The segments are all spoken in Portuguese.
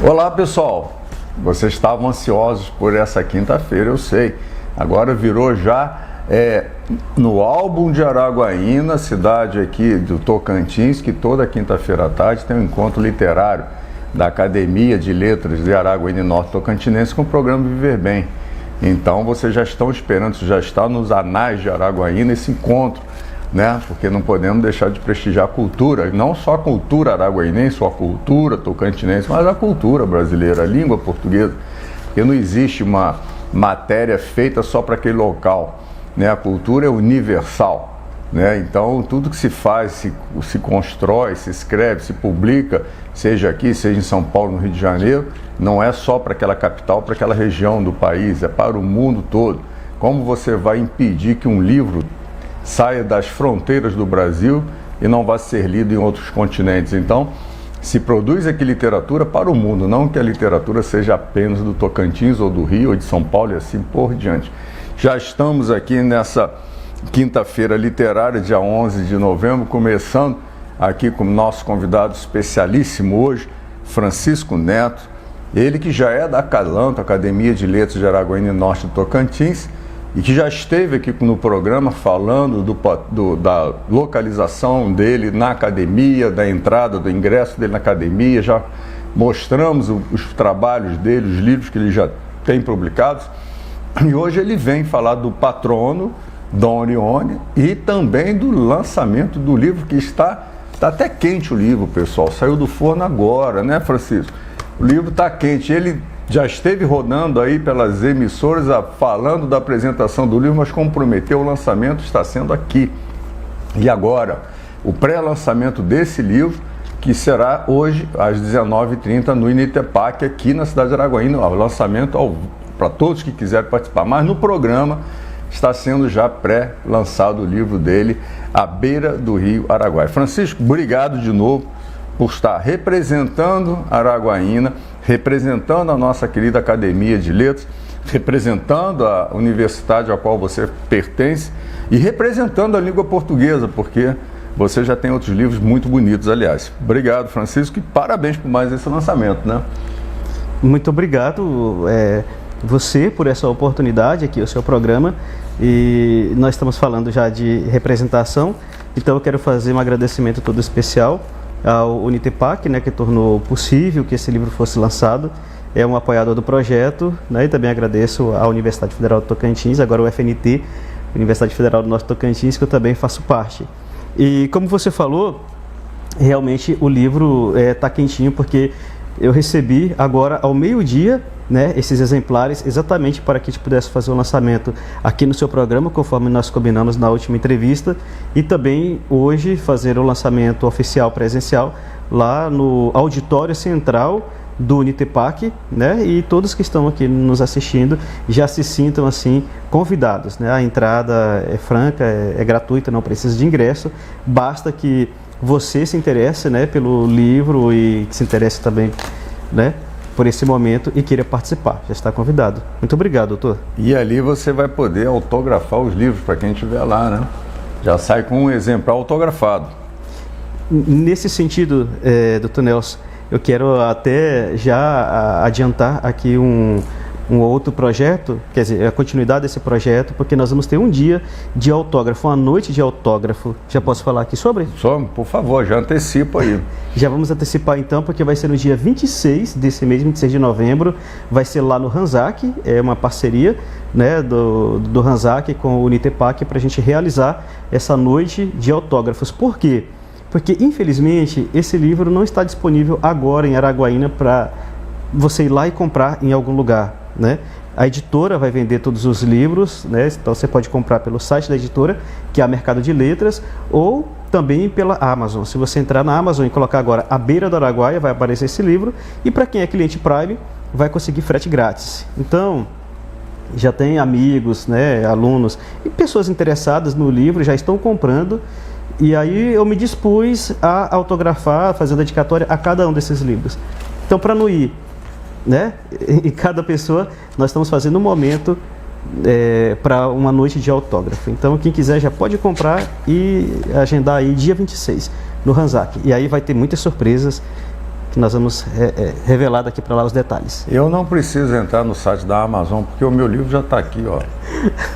Olá pessoal, vocês estavam ansiosos por essa quinta-feira, eu sei. Agora virou já no álbum de Araguaína, cidade aqui do Tocantins, que toda quinta-feira à tarde tem um encontro literário da Academia de Letras de Araguaína e Norte Tocantinense com o programa Viver Bem. Então vocês já estão esperando, já está nos anais de Araguaína esse encontro, né? Porque não podemos deixar de prestigiar a cultura, não só a cultura araguainense, ou a cultura tocantinense, mas a cultura brasileira, a língua portuguesa, porque não existe uma matéria feita só para aquele local, né? A cultura é universal, né? Então tudo que se faz, se constrói, se escreve, se publica, seja aqui, seja em São Paulo, no Rio de Janeiro, não é só para aquela capital, para aquela região do país, é para o mundo todo. Como você vai impedir que um livro saia das fronteiras do Brasil e não vá ser lido em outros continentes? Então, se produz aqui literatura para o mundo, não que a literatura seja apenas do Tocantins ou do Rio ou de São Paulo e assim por diante. Já estamos aqui nessa quinta-feira literária, dia 11 de novembro, começando aqui com o nosso convidado especialíssimo hoje, Francisco Neto, ele que já é da Acalanto, Academia de Letras de Araguaína e Norte do Tocantins, e que já esteve aqui no programa falando da localização dele na academia, da entrada, do ingresso dele na academia, já mostramos os trabalhos dele, os livros que ele já tem publicados, e hoje ele vem falar do patrono, Dom Orione, e também do lançamento do livro, que está até quente o livro, pessoal, saiu do forno agora, né, Francisco? O livro está quente, ele já esteve rodando aí pelas emissoras falando da apresentação do livro, mas como prometeu, o lançamento está sendo aqui. E agora, o pré-lançamento desse livro, que será hoje às 19h30 no Initepac, aqui na cidade de Araguaína, o lançamento para todos que quiserem participar. Mas no programa está sendo já pré-lançado o livro dele, À Beira do Rio Araguaia. Francisco, obrigado de novo por estar representando Araguaína, representando a nossa querida Academia de Letras, representando a universidade a qual você pertence e representando a língua portuguesa, porque você já tem outros livros muito bonitos, aliás. Obrigado, Francisco, e parabéns por mais esse lançamento, né? Muito obrigado você por essa oportunidade aqui, o seu programa, e nós estamos falando já de representação, então eu quero fazer um agradecimento todo especial ao Unitepac, né, que tornou possível que esse livro fosse lançado. É um apoiador do projeto, né, e também agradeço à Universidade Federal do Tocantins, agora o FNT, Universidade Federal do Norte Tocantins, que eu também faço parte. E como você falou, realmente o livro está quentinho, porque eu recebi agora ao meio-dia, né, esses exemplares, exatamente para que a gente pudesse fazer o lançamento aqui no seu programa, conforme nós combinamos na última entrevista, e também hoje fazer o lançamento oficial presencial lá no auditório central do Unitepac, né, e todos que estão aqui nos assistindo já se sintam assim convidados, né? A entrada é franca, é gratuita, não precisa de ingresso, basta que você se interesse, né, pelo livro e que se interesse também, né, por esse momento e queira participar. Já está convidado. Muito obrigado, doutor. E ali você vai poder autografar os livros para quem estiver lá, né? Já sai com um exemplar autografado. Nesse sentido, doutor Nelson, eu quero até já adiantar aqui um outro projeto, quer dizer, a continuidade desse projeto, porque nós vamos ter um dia de autógrafo, uma noite de autógrafo. Já posso falar aqui sobre? Só, por favor, já antecipa aí. Já vamos antecipar então, porque vai ser no dia 26 desse mês, 26 de novembro, vai ser lá no Ranzac, é uma parceria, né, do Ranzac com o Unitepac para a gente realizar essa noite de autógrafos. Por quê? Porque, infelizmente, esse livro não está disponível agora em Araguaína para você ir lá e comprar em algum lugar, né? A editora vai vender todos os livros, né? Então você pode comprar pelo site da editora, que é a Mercado de Letras, ou também pela Amazon. Se você entrar na Amazon e colocar agora À Beira do Araguaia, vai aparecer esse livro, e para quem é cliente Prime, vai conseguir frete grátis. Então, já tem amigos, né, alunos e pessoas interessadas no livro, já estão comprando, e aí eu me dispus a autografar, fazer a dedicatória a cada um desses livros. Então, para não ir, né, em cada pessoa, nós estamos fazendo um momento para uma noite de autógrafo. Então, quem quiser já pode comprar e agendar aí dia 26 no Ranzac. E aí vai ter muitas surpresas que nós vamos revelar daqui para lá os detalhes. Eu não preciso entrar no site da Amazon, porque o meu livro já está aqui, ó.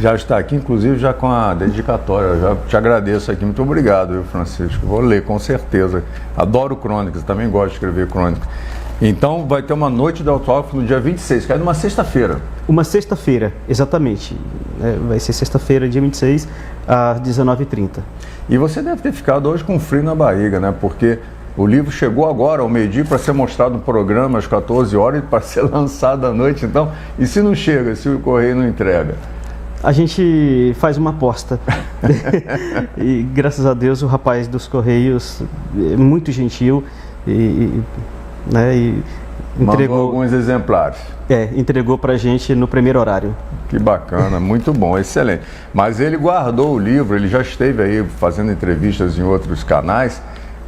Já está aqui, inclusive já com a dedicatória. Eu já te agradeço aqui, muito obrigado, viu, Francisco? Vou ler, com certeza. Adoro crônicas, também gosto de escrever crônicas. Então vai ter uma noite de autógrafo no dia 26, que é numa sexta-feira. Uma sexta-feira, exatamente. Vai ser sexta-feira, dia 26, às 19h30. E você deve ter ficado hoje com frio na barriga, né? Porque o livro chegou agora, ao meio-dia, para ser mostrado no programa às 14 horas e para ser lançado à noite. Então, e se não chega, se o correio não entrega? A gente faz uma aposta. E graças a Deus o rapaz dos Correios é muito gentil e entregou alguns exemplares. Entregou pra gente no primeiro horário. Que bacana, muito bom, excelente. Mas ele guardou o livro, ele já esteve aí fazendo entrevistas em outros canais,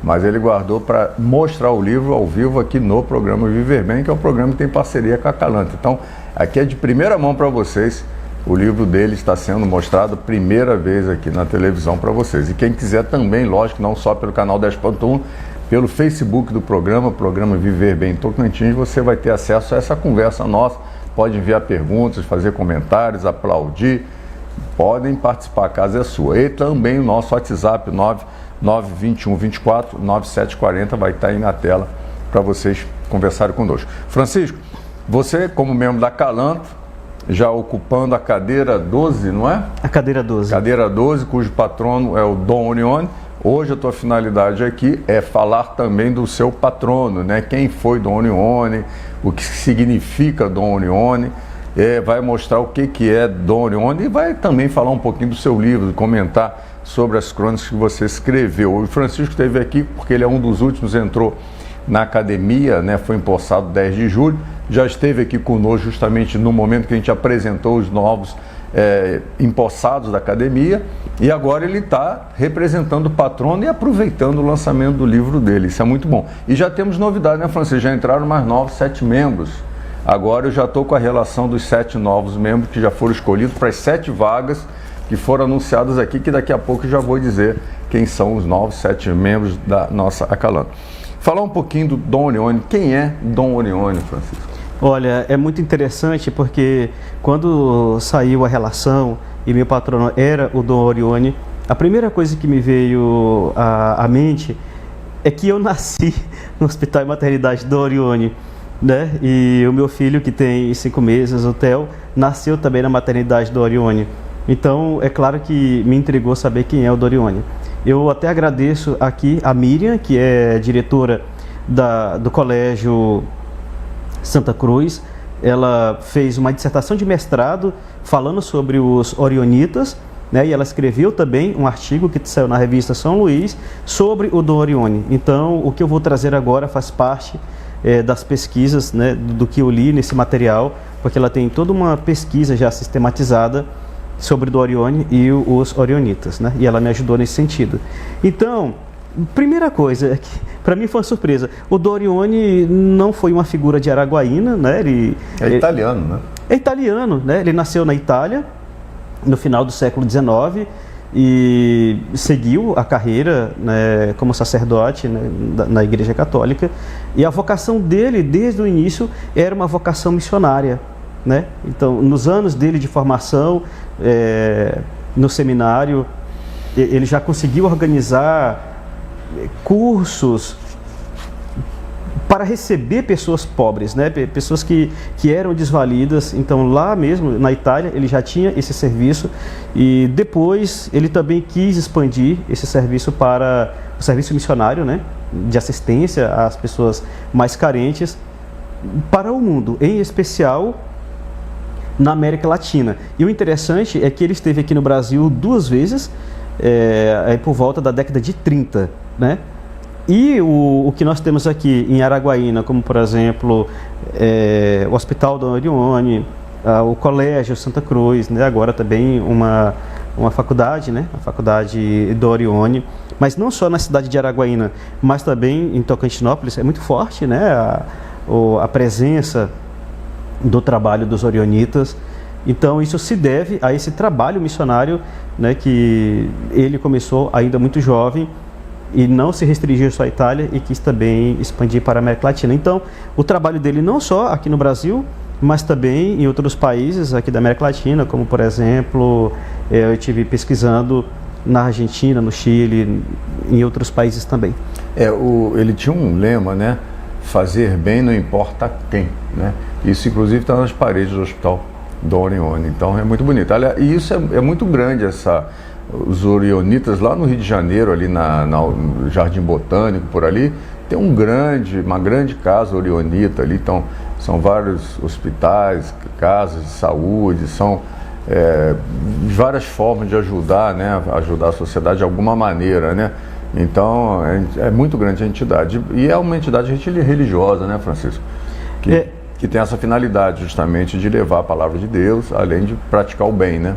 mas ele guardou para mostrar o livro ao vivo aqui no programa Viver Bem, que é um programa que tem parceria com a Acalanta. Então, aqui é de primeira mão para vocês. O livro dele está sendo mostrado primeira vez aqui na televisão para vocês. E quem quiser também, lógico, não só pelo canal 10.1, pelo Facebook do programa Viver Bem Tocantins, você vai ter acesso a essa conversa nossa. Pode enviar perguntas, fazer comentários, aplaudir. Podem participar, a casa é sua. E também o nosso WhatsApp 921 24 9740 vai estar aí na tela para vocês conversarem conosco. Francisco, você como membro da Acalanta, já ocupando a cadeira 12, não é? A cadeira 12. Cadeira 12, cujo patrono é o Dom Orione. Hoje a tua finalidade aqui é falar também do seu patrono, né? Quem foi Dom Orione, o que significa Dom Orione, vai mostrar o que é Dom Orione e vai também falar um pouquinho do seu livro, comentar sobre as crônicas que você escreveu. O Francisco esteve aqui porque ele é um dos últimos, entrou na academia, né? Foi empossado 10 de julho, já esteve aqui conosco justamente no momento que a gente apresentou os novos empossados da academia, e agora ele está representando o patrono e aproveitando o lançamento do livro dele. Isso é muito bom. E já temos novidade, né, Francisco? Já entraram mais novos 7 membros. Agora eu já estou com a relação dos 7 novos membros que já foram escolhidos para as 7 vagas que foram anunciadas aqui, que daqui a pouco eu já vou dizer quem são os novos 7 membros da nossa Acalanta. Falar um pouquinho do Dom Orione. Quem é Dom Orione, Francisco? Olha, é muito interessante porque quando saiu a relação e meu patrono era o Dom Orione, a primeira coisa que me veio à mente é que eu nasci no Hospital e Maternidade Dom Orione, né? E o meu filho, que tem 5 meses, o Theo, nasceu também na maternidade Dom Orione. Então, é claro que me intrigou saber quem é o Dom Orione. Eu até agradeço aqui a Miriam, que é diretora do Colégio Santa Cruz. Ela fez uma dissertação de mestrado falando sobre os Orionitas, né? E ela escreveu também um artigo que saiu na revista São Luís sobre o Dom Orione. Então, o que eu vou trazer agora faz parte das pesquisas, né, do que eu li nesse material, porque ela tem toda uma pesquisa já sistematizada sobre o Dom Orione e os Orionitas, né? E ela me ajudou nesse sentido. Então, primeira coisa, que para mim foi uma surpresa, o Dom Orione não foi uma figura de Araguaína, né? Ele é italiano, né? É italiano, né? Ele nasceu na Itália no final do século XIX e seguiu a carreira, né, como sacerdote, né, na Igreja Católica. E a vocação dele, desde o início, era uma vocação missionária, né? Então, nos anos dele de formação, no seminário, ele já conseguiu organizar cursos para receber pessoas pobres, né? Pessoas que eram desvalidas. Então, lá mesmo na Itália, ele já tinha esse serviço, e depois ele também quis expandir esse serviço para o serviço missionário, né? De assistência às pessoas mais carentes para o mundo, em especial na América Latina. E o interessante é que ele esteve aqui no Brasil 2 vezes, por volta da década de 30, né? E o que nós temos aqui em Araguaína, como por exemplo o Hospital Dom Orione, o Colégio Santa Cruz, né? Agora também uma faculdade, né? A Faculdade Dom Orione, mas não só na cidade de Araguaína, mas também em Tocantinópolis, é muito forte, né? A presença do trabalho dos Orionitas. Então isso se deve a esse trabalho missionário, né, que ele começou ainda muito jovem, e não se restringir só à Itália e quis também expandir para a América Latina. Então, o trabalho dele não só aqui no Brasil, mas também em outros países aqui da América Latina, como por exemplo, eu estive pesquisando na Argentina, no Chile, em outros países também. Ele tinha um lema, né? Fazer bem não importa quem, né? Isso inclusive está nas paredes do Hospital Dom Orione, então é muito bonito. Aliás, e isso é muito grande, os orionitas lá no Rio de Janeiro, ali no Jardim Botânico, por ali, tem uma grande casa orionita ali, então são vários hospitais, casas de saúde, são várias formas de ajudar, né? Ajudar a sociedade de alguma maneira, né? Então é muito grande a entidade, e é uma entidade religiosa, né, Francisco? Que tem essa finalidade justamente de levar a palavra de Deus, além de praticar o bem, né?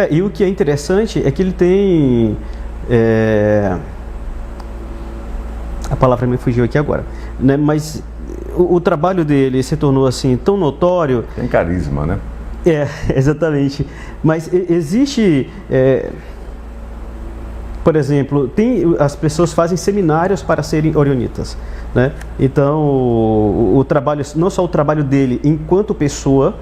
E o que é interessante é que ele tem... A palavra me fugiu aqui agora, né? Mas o trabalho dele se tornou assim tão notório... Tem carisma, né? Exatamente. Mas existe... Por exemplo, as pessoas fazem seminários para serem orionitas, né? Então, o trabalho, não só o trabalho dele enquanto pessoa,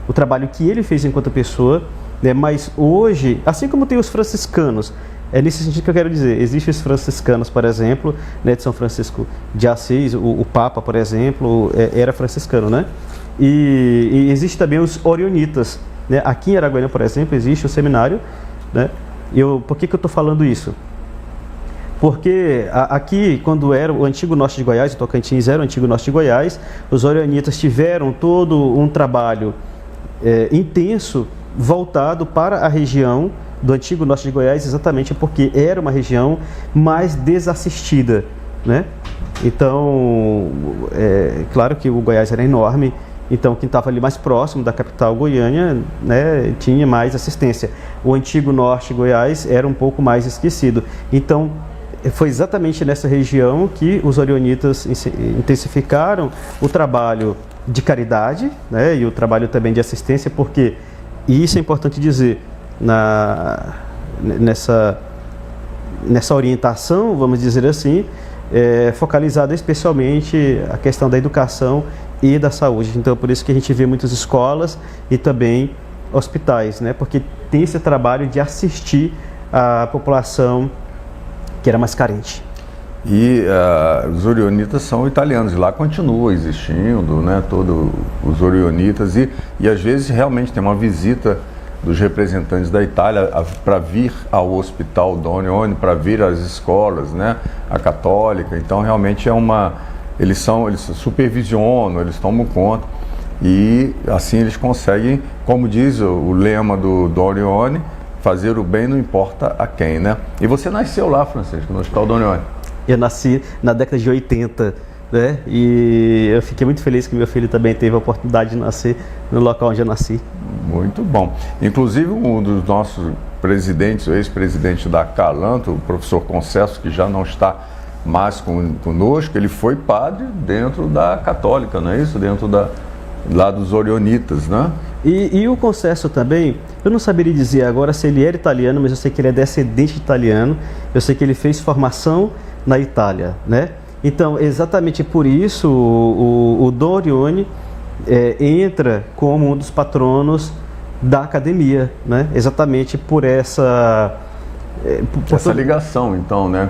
o trabalho que ele fez enquanto pessoa, né? Mas hoje, assim como tem os franciscanos, é nesse sentido que eu quero dizer, existem os franciscanos, por exemplo, né, de São Francisco de Assis, o Papa, por exemplo, era franciscano, né? E existe também os orionitas, né? Aqui em Araguaína, por exemplo, existe o seminário, né? Por que eu estou falando isso? Porque aqui, quando era o antigo norte de Goiás, o Tocantins era o antigo norte de Goiás, os orionitas tiveram todo um trabalho intenso voltado para a região do antigo norte de Goiás, exatamente porque era uma região mais desassistida, né? Então, claro que o Goiás era enorme, então quem estava ali mais próximo da capital Goiânia, né, tinha mais assistência. O antigo norte de Goiás era um pouco mais esquecido. Então, foi exatamente nessa região que os orionitas intensificaram o trabalho de caridade, né, e o trabalho também de assistência, porque, e isso é importante dizer, nessa orientação, vamos dizer assim, focalizada especialmente a questão da educação e da saúde. Então, por isso que a gente vê muitas escolas e também hospitais, né? Porque tem esse trabalho de assistir a população que era mais carente. E os orionitas são italianos, e lá continua existindo, né? Todos os orionitas, e às vezes realmente tem uma visita dos representantes da Itália para vir ao Hospital Dom Orione, para vir às escolas, né? A católica. Então, realmente eles supervisionam, eles tomam conta, e assim eles conseguem, como diz o lema do Dom Orione, fazer o bem não importa a quem, né? E você nasceu lá, Francisco, no Hospital Dom Orione? Eu nasci na década de 80, né? E eu fiquei muito feliz que meu filho também teve a oportunidade de nascer no local onde eu nasci. Muito bom. Inclusive, um dos nossos presidentes, o ex-presidente da Calanto, o professor Concesso, que já não está mais conosco, ele foi padre dentro da católica, não é isso? Dentro lá dos orionitas, né? E o Concesso também, eu não saberia dizer agora se ele era italiano, mas eu sei que ele é descendente de italiano, eu sei que ele fez formação na Itália, né? Então, exatamente por isso, o Dom Orione entra como um dos patronos da academia, né? Exatamente por essa ligação, então, né?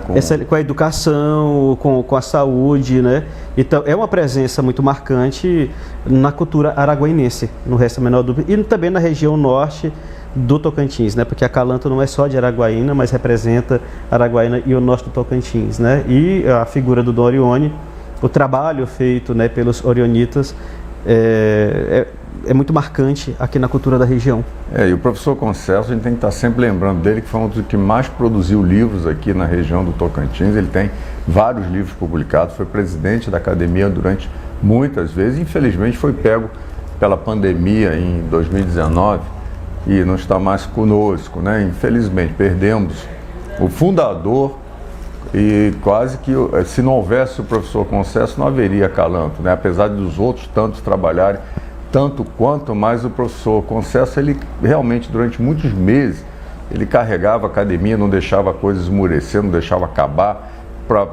Com a educação, com a saúde, né? Então, é uma presença muito marcante na cultura araguainense, no resto menor do... E também na região norte do Tocantins, né? Porque a Calanto não é só de Araguaína, mas representa Araguaína e o norte do Tocantins, né? E a figura do Dom Orione, o trabalho feito, né, pelos orionitas, é muito marcante aqui na cultura da região. E o professor Concesso, a gente tem que estar sempre lembrando dele, que foi um dos que mais produziu livros aqui na região do Tocantins. Ele tem vários livros publicados, foi presidente da academia durante muitas vezes. Infelizmente foi pego pela pandemia em 2019 e não está mais conosco, né? Infelizmente perdemos o fundador, e quase que, se não houvesse o professor Concesso, não haveria Calanto, né? Apesar dos outros tantos trabalharem tanto quanto, mas o professor Concesso, ele realmente durante muitos meses ele carregava a academia, não deixava a coisa esmurecer, não deixava acabar,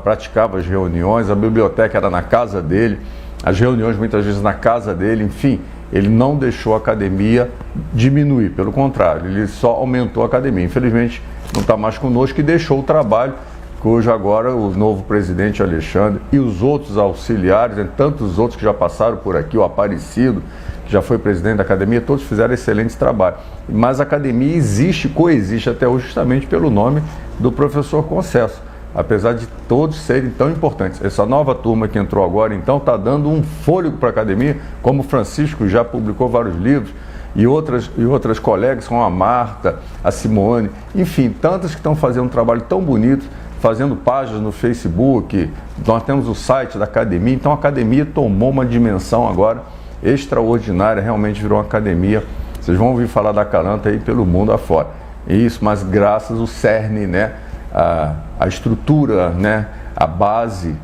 praticava as reuniões, a biblioteca era na casa dele, as reuniões muitas vezes na casa dele, enfim, ele não deixou a academia diminuir, pelo contrário, ele só aumentou a academia. Infelizmente não está mais conosco e deixou o trabalho, cujo agora o novo presidente Alexandre e os outros auxiliares, tantos outros que já passaram por aqui, o Aparecido, que já foi presidente da academia, todos fizeram excelente trabalho. Mas a academia existe, coexiste até hoje justamente pelo nome do professor Concesso, apesar de todos serem tão importantes. Essa nova turma que entrou agora, então, está dando um fôlego para a academia, como o Francisco já publicou vários livros, e outras colegas, como a Marta, a Simone, enfim, tantas que estão fazendo um trabalho tão bonito, fazendo páginas no Facebook, nós temos o site da academia, então a academia tomou uma dimensão agora extraordinária, realmente virou uma academia, vocês vão ouvir falar da Acaranta aí pelo mundo afora. Isso, mas graças ao cerne, né, a estrutura, né, a base,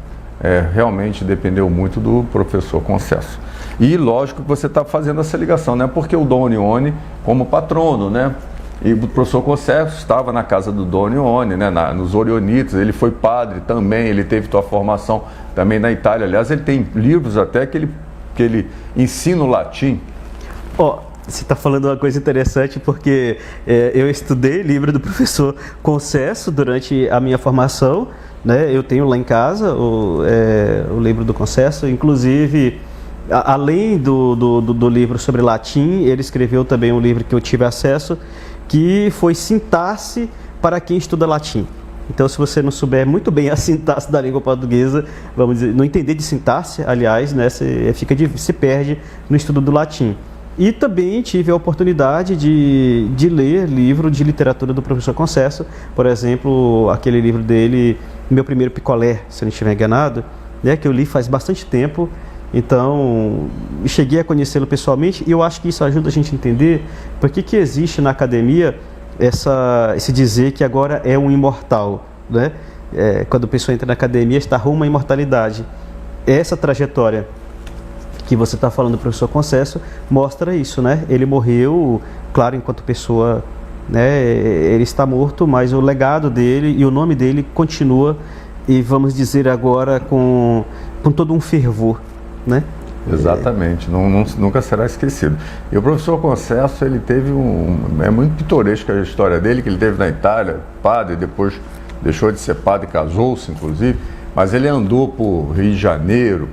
realmente dependeu muito do professor Concesso. E lógico que você está fazendo essa ligação, né, porque o Dom Orione como patrono, né, e o professor Concesso estava na casa do Dom Orione, né, nos Orionitas, ele foi padre também, ele teve sua formação também na Itália, aliás, ele tem livros até que ele ensina o latim. Você está falando uma coisa interessante porque eu estudei livro do professor Concesso durante a minha formação, né? Eu tenho lá em casa o livro do Concesso, inclusive, além do livro sobre latim, ele escreveu também um livro que eu tive acesso, que foi Sintaxe para quem estuda latim. Então, se você não souber muito bem a sintaxe da língua portuguesa, vamos dizer, não entender de sintaxe, aliás, né, se perde no estudo do latim. E também tive a oportunidade de ler livro de literatura do professor Concesso, por exemplo, aquele livro dele, Meu Primeiro Picolé, se eu não estiver enganado, né, que eu li faz bastante tempo. Então, cheguei a conhecê-lo pessoalmente e eu acho que isso ajuda a gente a entender por que existe na academia esse dizer que agora é um imortal, né? Quando a pessoa entra na academia, está rumo à imortalidade. Essa trajetória que você está falando do professor Concesso mostra isso, né? Ele morreu, claro, enquanto pessoa, né? Ele está morto, mas o legado dele e o nome dele continua, e vamos dizer agora com todo um fervor, né? Exatamente, nunca será esquecido. E o professor Concesso, ele teve é muito pitoresca a história dele, que ele teve na Itália, padre, depois deixou de ser padre, casou-se inclusive, mas ele andou por Rio de Janeiro,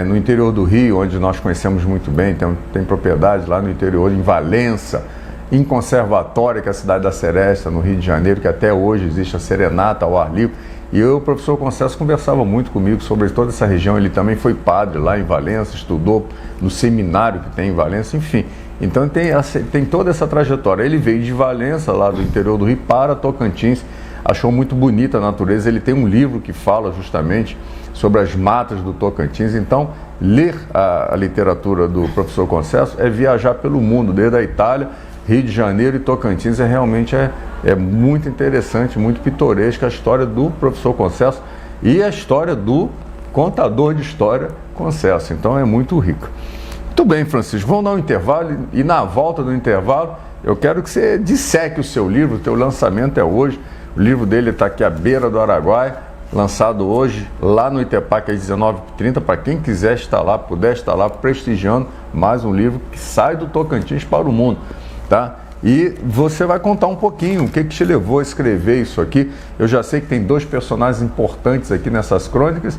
no interior do Rio, onde nós conhecemos muito bem, tem propriedades lá no interior, em Valença, em Conservatória, que é a cidade da Seresta, no Rio de Janeiro, que até hoje existe a serenata ao ar livre. E o professor Concesso conversava muito comigo sobre toda essa região. Ele também foi padre lá em Valença, estudou no seminário que tem em Valença, enfim. Então tem toda essa trajetória. Ele veio de Valença, lá do interior do Rio, para Tocantins, achou muito bonita a natureza. Ele tem um livro que fala justamente sobre as matas do Tocantins. Então, ler a literatura do professor Concesso é viajar pelo mundo, desde a Itália, Rio de Janeiro e Tocantins. Realmente muito interessante, muito pitoresca a história do professor Concesso e a história do contador de história Concesso. Então é muito rico. Muito bem, Francisco, vamos dar um intervalo e na volta do intervalo eu quero que você disseque o seu livro. O teu lançamento é hoje, o livro dele está aqui à beira do Araguaia, lançado hoje lá no Itepac às 19h30, para quem quiser estar lá, puder estar lá prestigiando mais um livro que sai do Tocantins para o mundo, tá? E você vai contar um pouquinho o que te levou a escrever isso aqui. Eu já sei que tem dois personagens importantes aqui nessas crônicas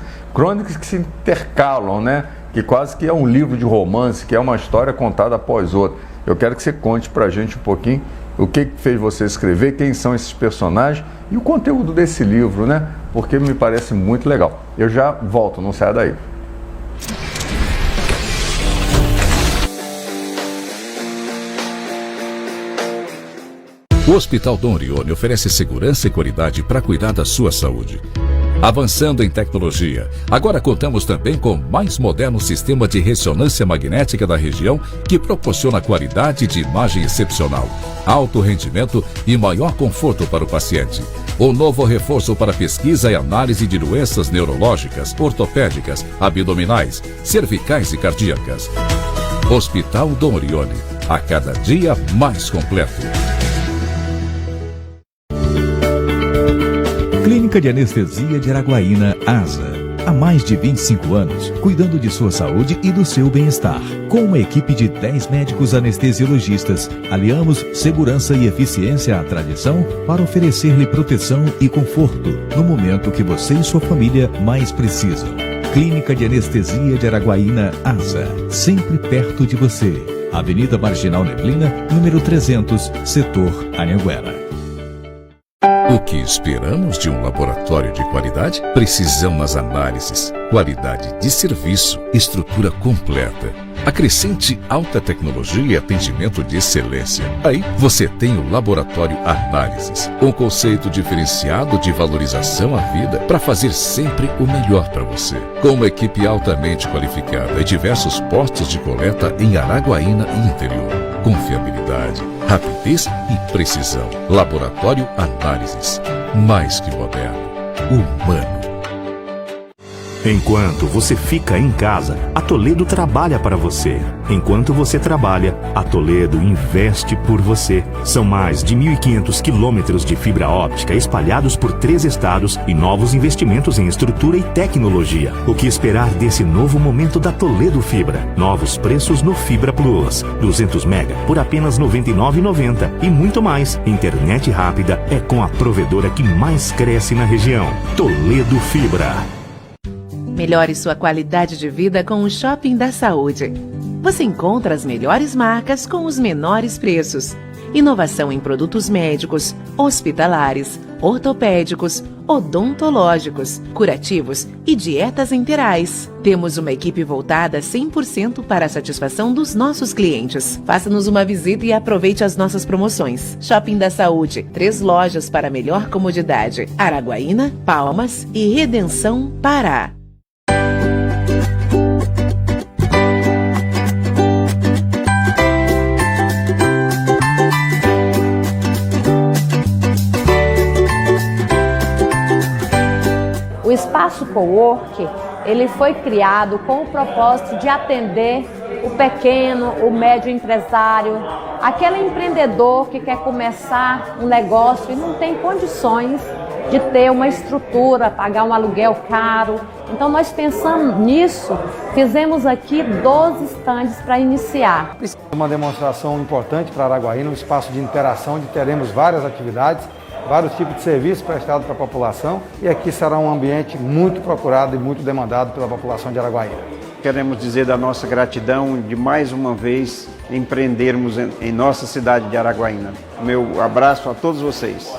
que se intercalam, né? Que quase que é um livro de romance, que é uma história contada após outra. Eu quero que você conte pra gente um pouquinho o que fez você escrever, quem são esses personagens e o conteúdo desse livro, né? Porque me parece muito legal. Eu já volto, não saia daí. O Hospital Dom Orione oferece segurança e qualidade para cuidar da sua saúde. Avançando em tecnologia, agora contamos também com o mais moderno sistema de ressonância magnética da região, que proporciona qualidade de imagem excepcional, alto rendimento e maior conforto para o paciente. O novo reforço para pesquisa e análise de doenças neurológicas, ortopédicas, abdominais, cervicais e cardíacas. Hospital Dom Orione, a cada dia mais completo. Clínica de Anestesia de Araguaína, ASA. Há mais de 25 anos, cuidando de sua saúde e do seu bem-estar. Com uma equipe de 10 médicos anestesiologistas, aliamos segurança e eficiência à tradição para oferecer-lhe proteção e conforto no momento que você e sua família mais precisam. Clínica de Anestesia de Araguaína, ASA. Sempre perto de você. Avenida Marginal Neblina, número 300, setor Anhanguera. O que esperamos de um laboratório de qualidade? Precisão nas análises, qualidade de serviço, estrutura completa. Acrescente alta tecnologia e atendimento de excelência. Aí você tem o Laboratório Análises, um conceito diferenciado de valorização à vida para fazer sempre o melhor para você. Com uma equipe altamente qualificada e diversos postos de coleta em Araguaína e interior. Confiabilidade, rapidez e precisão. Laboratório Análises. Mais que moderno, humano. Enquanto você fica em casa, a Toledo trabalha para você. Enquanto você trabalha, a Toledo investe por você. São mais de 1.500 quilômetros de fibra óptica espalhados por 3 estados e novos investimentos em estrutura e tecnologia. O que esperar desse novo momento da Toledo Fibra? Novos preços no Fibra Plus. 200 mega por apenas R$ 99,90 e muito mais. Internet rápida é com a provedora que mais cresce na região. Toledo Fibra. Melhore sua qualidade de vida com o Shopping da Saúde. Você encontra as melhores marcas com os menores preços. Inovação em produtos médicos, hospitalares, ortopédicos, odontológicos, curativos e dietas enterais. Temos uma equipe voltada 100% para a satisfação dos nossos clientes. Faça-nos uma visita e aproveite as nossas promoções. Shopping da Saúde, 3 lojas para melhor comodidade. Araguaína, Palmas e Redenção, Pará. O Espaço Cowork, ele foi criado com o propósito de atender o pequeno, o médio empresário, aquele empreendedor que quer começar um negócio e não tem condições de ter uma estrutura, pagar um aluguel caro. Então nós pensamos nisso, fizemos aqui 12 estandes para iniciar. Uma demonstração importante para Araguaína, um espaço de interação, onde teremos várias atividades, vários tipos de serviços prestados para a população, e aqui será um ambiente muito procurado e muito demandado pela população de Araguaína. Queremos dizer da nossa gratidão de mais uma vez empreendermos em nossa cidade de Araguaína. Meu abraço a todos vocês.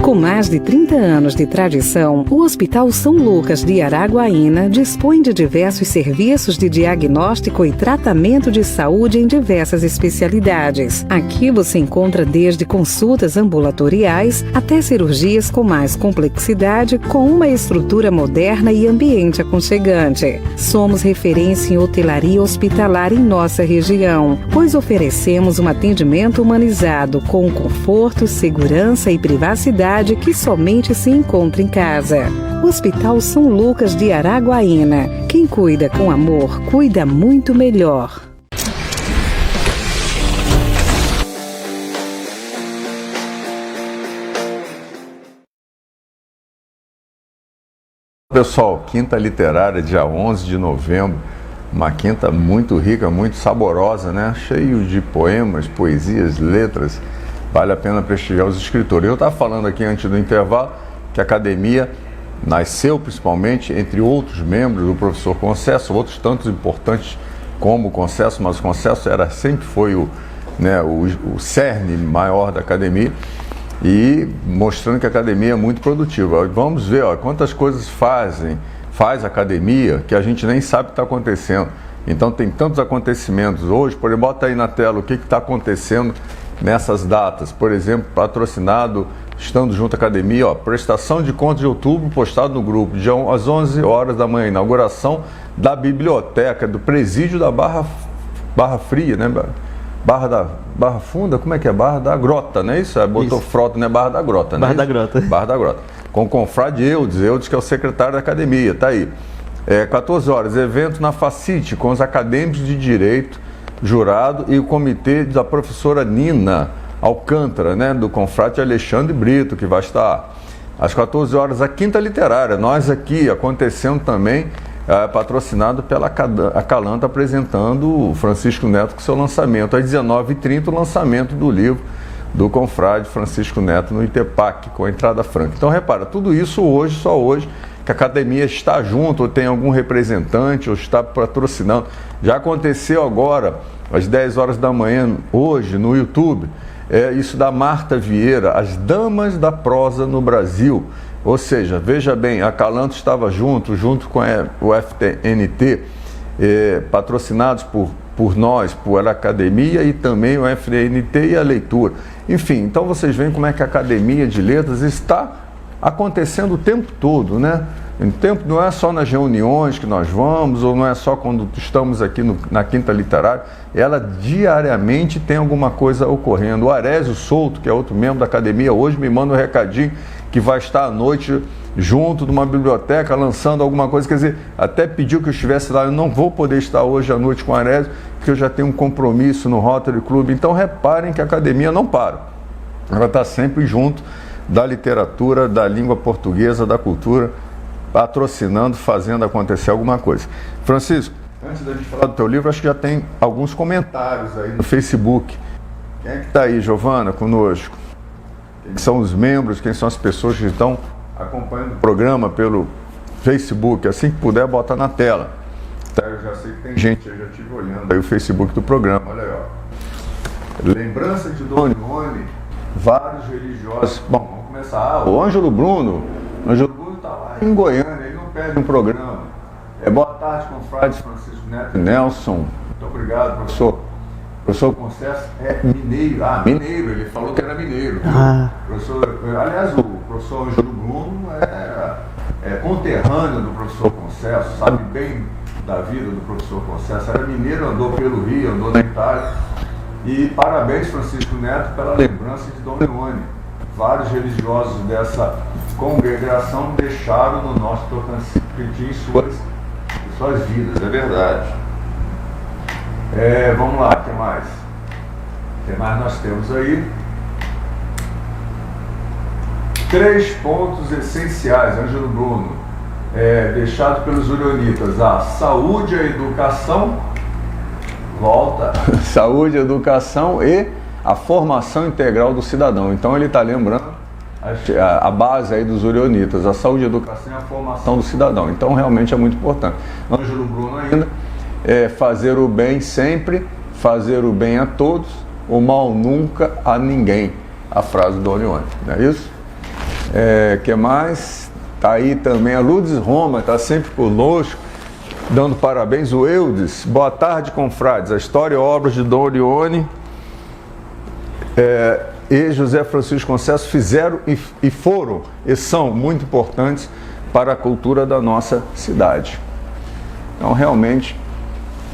Com mais de 30 anos de tradição, o Hospital São Lucas de Araguaína dispõe de diversos serviços de diagnóstico e tratamento de saúde em diversas especialidades. Aqui você encontra desde consultas ambulatoriais até cirurgias com mais complexidade, com uma estrutura moderna e ambiente aconchegante. Somos referência em hotelaria hospitalar em nossa região, pois oferecemos um atendimento humanizado com conforto, segurança e privacidade que somente se encontra em casa. Hospital São Lucas de Araguaína. Quem cuida com amor, cuida muito melhor. Pessoal, Quinta Literária, dia 11 de novembro. Uma quinta muito rica, muito saborosa, né? Cheio de poemas, poesias, letras. Vale a pena prestigiar os escritores. Eu estava falando aqui antes do intervalo que a academia nasceu principalmente entre outros membros do professor Concesso, outros tantos importantes como o Concesso, mas o Concesso sempre foi o cerne maior da academia, e mostrando que a academia é muito produtiva. Vamos ver quantas coisas faz a academia que a gente nem sabe o que está acontecendo. Então tem tantos acontecimentos hoje. Por exemplo, bota aí na tela o que está acontecendo nessas datas. Por exemplo, patrocinado, estando junto à academia, prestação de contas de outubro, postado no grupo, às 11 horas da manhã, inauguração da biblioteca, do presídio da Barra Fria, né? Barra Funda, como é que é? Barra da Grota, não é isso? Botou isso. Frota, né? Barra da Grota, né? Barra da Grota. Barra da Grota. Com o confrade Eudes, que é o secretário da academia, tá aí. 14 horas, evento na Facite, com os acadêmicos de Direito jurado, e o comitê da professora Nina Alcântara, né, do confrade Alexandre Brito, que vai estar às 14 horas, a Quinta Literária. Nós aqui, acontecendo também, patrocinado pela Acalanta, apresentando o Francisco Neto com seu lançamento. Às 19h30, o lançamento do livro do confrade Francisco Neto no Itepac, com a entrada franca. Então, repara, tudo isso hoje, só hoje, que a academia está junto, ou tem algum representante, ou está patrocinando. Já aconteceu agora, às 10 horas da manhã, hoje, no YouTube, isso da Marta Vieira, As Damas da Prosa no Brasil. Ou seja, veja bem, a Calanto estava junto com o FTNT, patrocinados por nós, por a academia, e também o FTNT e a leitura. Enfim, então vocês veem como é que a Academia de Letras está acontecendo o tempo todo, né? O tempo não é só nas reuniões que nós vamos, ou não é só quando estamos aqui na Quinta Literária, ela diariamente tem alguma coisa ocorrendo. O Arésio Souto, que é outro membro da academia, hoje me manda um recadinho que vai estar à noite junto de uma biblioteca lançando alguma coisa, quer dizer, até pediu que eu estivesse lá. Eu não vou poder estar hoje à noite com o Arésio, porque eu já tenho um compromisso no Rotary Club. Então reparem que a academia não para, ela está sempre junto da literatura, da língua portuguesa, da cultura, patrocinando, fazendo acontecer alguma coisa. Francisco, antes da gente falar do teu livro, acho que já tem alguns comentários aí no Facebook. Quem é que está aí, Giovana, conosco? Quem são os membros, quem são as pessoas que estão acompanhando o programa pelo Facebook? Assim que puder, bota na tela. Tá, eu já sei que tem gente, eu já estive olhando aí o Facebook do programa, olha aí, ó. Lembrança de Dona Ione, vários religiosos. Bom, vamos começar. O Ângelo Bruno está lá em Goiânia, ele não perde um programa. Boa tarde, confrades Francisco Neto e Nelson. Muito obrigado, professor. O professor Conceição é mineiro. Mineiro, ele falou que era mineiro. Aliás, o professor Ângelo Bruno é conterrâneo do professor Conceição, sabe bem da vida do professor Conceição. Era mineiro, andou pelo Rio, andou na Itália. E parabéns, Francisco Neto, pela lembrança de Dona Ione. Vários religiosos dessa congregação deixaram no nosso Tocantins suas vidas, é verdade. Vamos lá, o que mais? O que mais nós temos aí? 3 pontos essenciais, Ângelo Bruno, deixado pelos urionitas: a saúde, a educação, volta, saúde, educação e a formação integral do cidadão. Então ele está lembrando a base aí dos urionitas, a saúde, a educação e a formação do cidadão. Então realmente é muito importante. Ângelo Bruno ainda, fazer o bem sempre, fazer o bem a todos, o mal nunca a ninguém. A frase do Dona Ione, não é isso? Que mais? Está aí também a Lourdes Roma, está sempre conosco, dando parabéns. O Eudes, boa tarde, confrades. A história e obras de Dona Ione e José Francisco Conceição fizeram e foram e são muito importantes para a cultura da nossa cidade. Então, realmente,